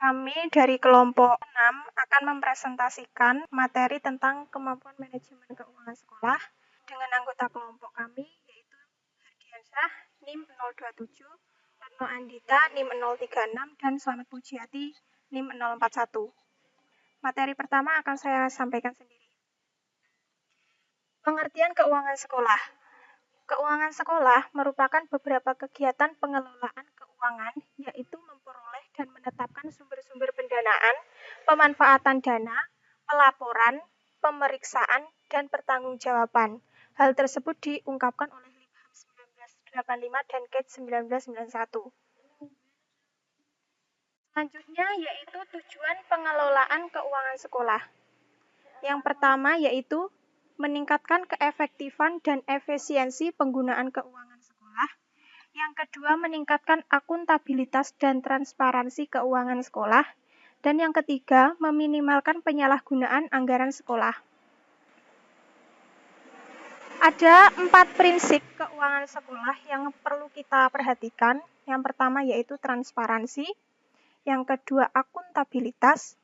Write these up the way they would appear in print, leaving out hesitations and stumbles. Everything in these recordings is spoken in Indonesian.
Kami dari kelompok 6 akan mempresentasikan materi tentang kemampuan manajemen keuangan sekolah dengan anggota kelompok kami yaitu Hardiansyah NIM 027, Retno Andita NIM 036, dan Slamet Pujiati NIM 041. Materi pertama akan saya sampaikan sendiri. Pengertian keuangan sekolah. Keuangan sekolah merupakan beberapa kegiatan pengelolaan keuangan, yaitu memperoleh dan menetapkan sumber-sumber pendanaan, pemanfaatan dana, pelaporan, pemeriksaan, dan pertanggungjawaban. Hal tersebut diungkapkan oleh Libham 1985 dan Ket 1991. Selanjutnya yaitu tujuan pengelolaan keuangan sekolah. Yang pertama yaitu meningkatkan keefektifan dan efisiensi penggunaan keuangan sekolah. Yang kedua, meningkatkan akuntabilitas dan transparansi keuangan sekolah. Dan yang ketiga, meminimalkan penyalahgunaan anggaran sekolah. Ada 4 prinsip keuangan sekolah yang perlu kita perhatikan. Yang pertama yaitu transparansi. Yang kedua, akuntabilitas.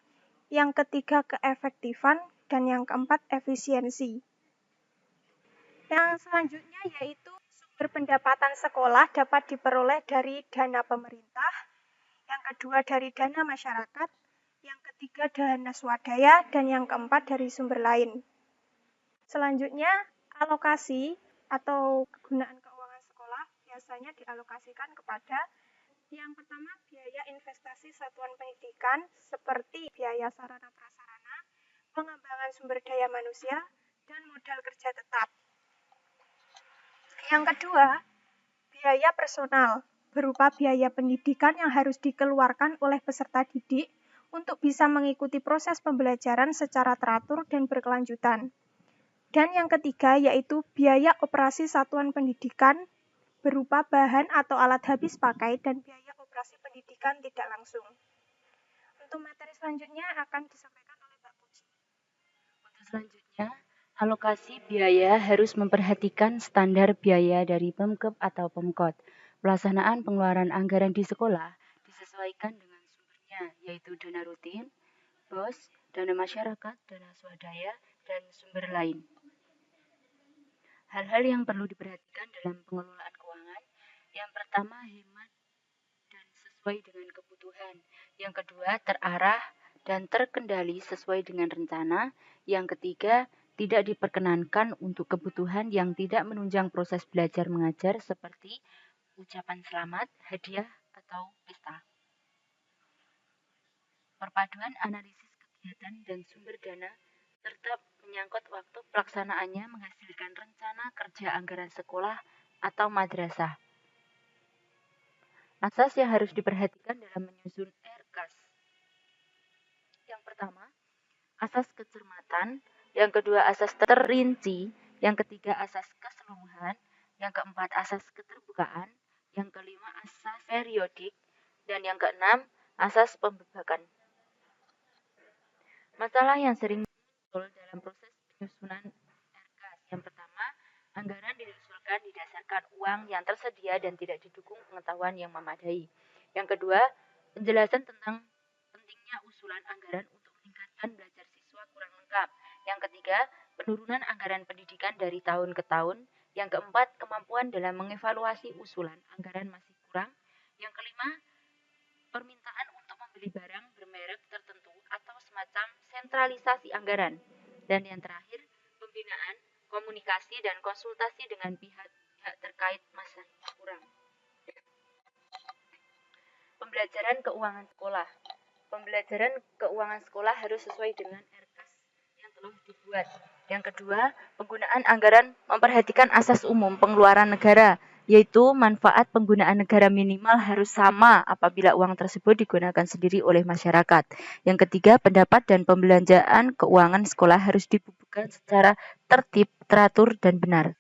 Yang ketiga, keefektifan. Dan yang keempat, efisiensi. Yang selanjutnya yaitu sumber pendapatan sekolah dapat diperoleh dari dana pemerintah. Yang kedua dari dana masyarakat. Yang ketiga dana swadaya. Dan yang keempat dari sumber lain. Selanjutnya, alokasi atau kegunaan keuangan sekolah biasanya dialokasikan kepada yang pertama, biaya investasi satuan pendidikan seperti biaya sarana prasarana, pengembangan sumber daya manusia, dan modal kerja tetap. Yang kedua, biaya personal berupa biaya pendidikan yang harus dikeluarkan oleh peserta didik untuk bisa mengikuti proses pembelajaran secara teratur dan berkelanjutan. Dan yang ketiga yaitu biaya operasi satuan pendidikan berupa bahan atau alat habis pakai dan biaya operasi pendidikan tidak langsung. Untuk materi selanjutnya akan disampaikan oleh Mbak Puji. Untuk selanjutnya, alokasi biaya harus memperhatikan standar biaya dari Pemkep atau Pemkot. Pelaksanaan pengeluaran anggaran di sekolah disesuaikan dengan sumbernya, yaitu dana rutin, BOS, dana masyarakat, dana swadaya, dan sumber lain. Hal-hal yang perlu diperhatikan dalam pengelolaan keuangan, yang pertama hemat dan sesuai dengan kebutuhan. Yang kedua terarah dan terkendali sesuai dengan rencana. Yang ketiga tidak diperkenankan untuk kebutuhan yang tidak menunjang proses belajar mengajar seperti ucapan selamat, hadiah, atau pesta. Perpaduan analisis kegiatan dan sumber dana serta menyangkut waktu pelaksanaannya menghasilkan rencana kerja anggaran sekolah atau madrasah. Asas yang harus diperhatikan dalam menyusun RKAS. Yang pertama, asas kecermatan. Yang kedua, asas terinci. Yang ketiga, asas keseluruhan. Yang keempat, asas keterbukaan. Yang kelima, asas periodik. Dan yang keenam, asas pembebakan. Masalah yang sering muncul dalam proses penyusunan RKAS. Yang pertama, anggaran diusulkan didasarkan uang yang tersedia dan tidak didukung pengetahuan yang memadai. Yang kedua, penjelasan tentang pentingnya usulan anggaran untuk meningkatkan belajar siswa kurang lengkap. Yang ketiga, penurunan anggaran pendidikan dari tahun ke tahun. Yang keempat, kemampuan dalam mengevaluasi usulan anggaran masih kurang. Yang kelima, permintaan untuk membeli barang bermerek tertentu atau semacam sentralisasi anggaran. Dan yang terakhir, pembinaan, komunikasi, dan konsultasi dengan pihak terkait masih kurang. Pembelajaran keuangan sekolah. Pembelajaran keuangan sekolah harus sesuai dengan RKAS yang telah dibuat. Yang kedua, penggunaan anggaran memperhatikan asas umum pengeluaran negara, yaitu manfaat penggunaan negara minimal harus sama apabila uang tersebut digunakan sendiri oleh masyarakat. Yang ketiga, pendapat dan pembelanjaan keuangan sekolah harus dibubuhkan secara tertib, teratur, dan benar.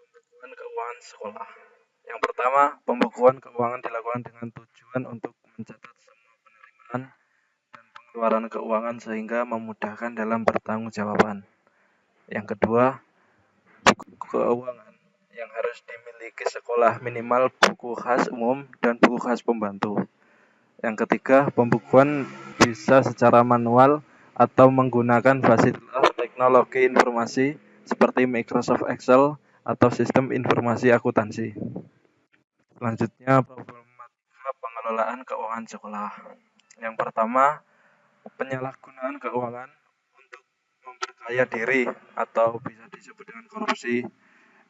Pembukuan keuangan sekolah. Yang pertama, pembukuan keuangan dilakukan dengan tujuan untuk mencatat semua penerimaan dan pengeluaran keuangan sehingga memudahkan dalam pertanggungjawaban. Yang kedua, buku keuangan yang harus dimiliki sekolah minimal buku khas umum dan buku khas pembantu. Yang ketiga, pembukuan bisa secara manual atau menggunakan fasilitas teknologi informasi seperti Microsoft Excel atau sistem informasi akuntansi. Selanjutnya, problematika pengelolaan keuangan sekolah. Yang pertama, penyalahgunaan keuangan untuk memperkaya diri atau bisa disebut dengan korupsi.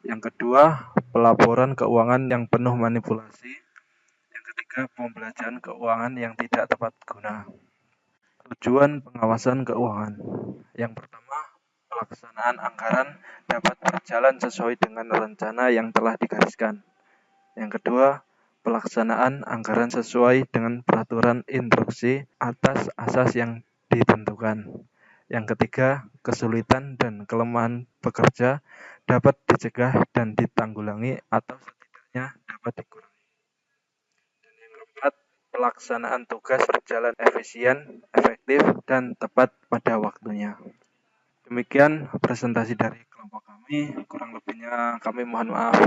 Yang kedua, pelaporan keuangan yang penuh manipulasi. Yang ketiga, pembelajaran keuangan yang tidak tepat guna. Tujuan pengawasan keuangan. Yang pertama, pelaksanaan anggaran dapat berjalan sesuai dengan rencana yang telah digariskan. Yang kedua, pelaksanaan anggaran sesuai dengan peraturan instruksi atas asas yang ditentukan. Yang ketiga, kesulitan dan kelemahan pekerja dapat dicegah dan ditanggulangi atau setidaknya dapat dikurangi. Dan yang keempat, pelaksanaan tugas berjalan efisien, efektif, dan tepat pada waktunya. Demikian presentasi dari kelompok kami. Kurang lebihnya kami mohon maaf.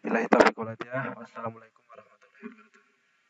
Billahi taufiq wal hidayah. Wassalamualaikum.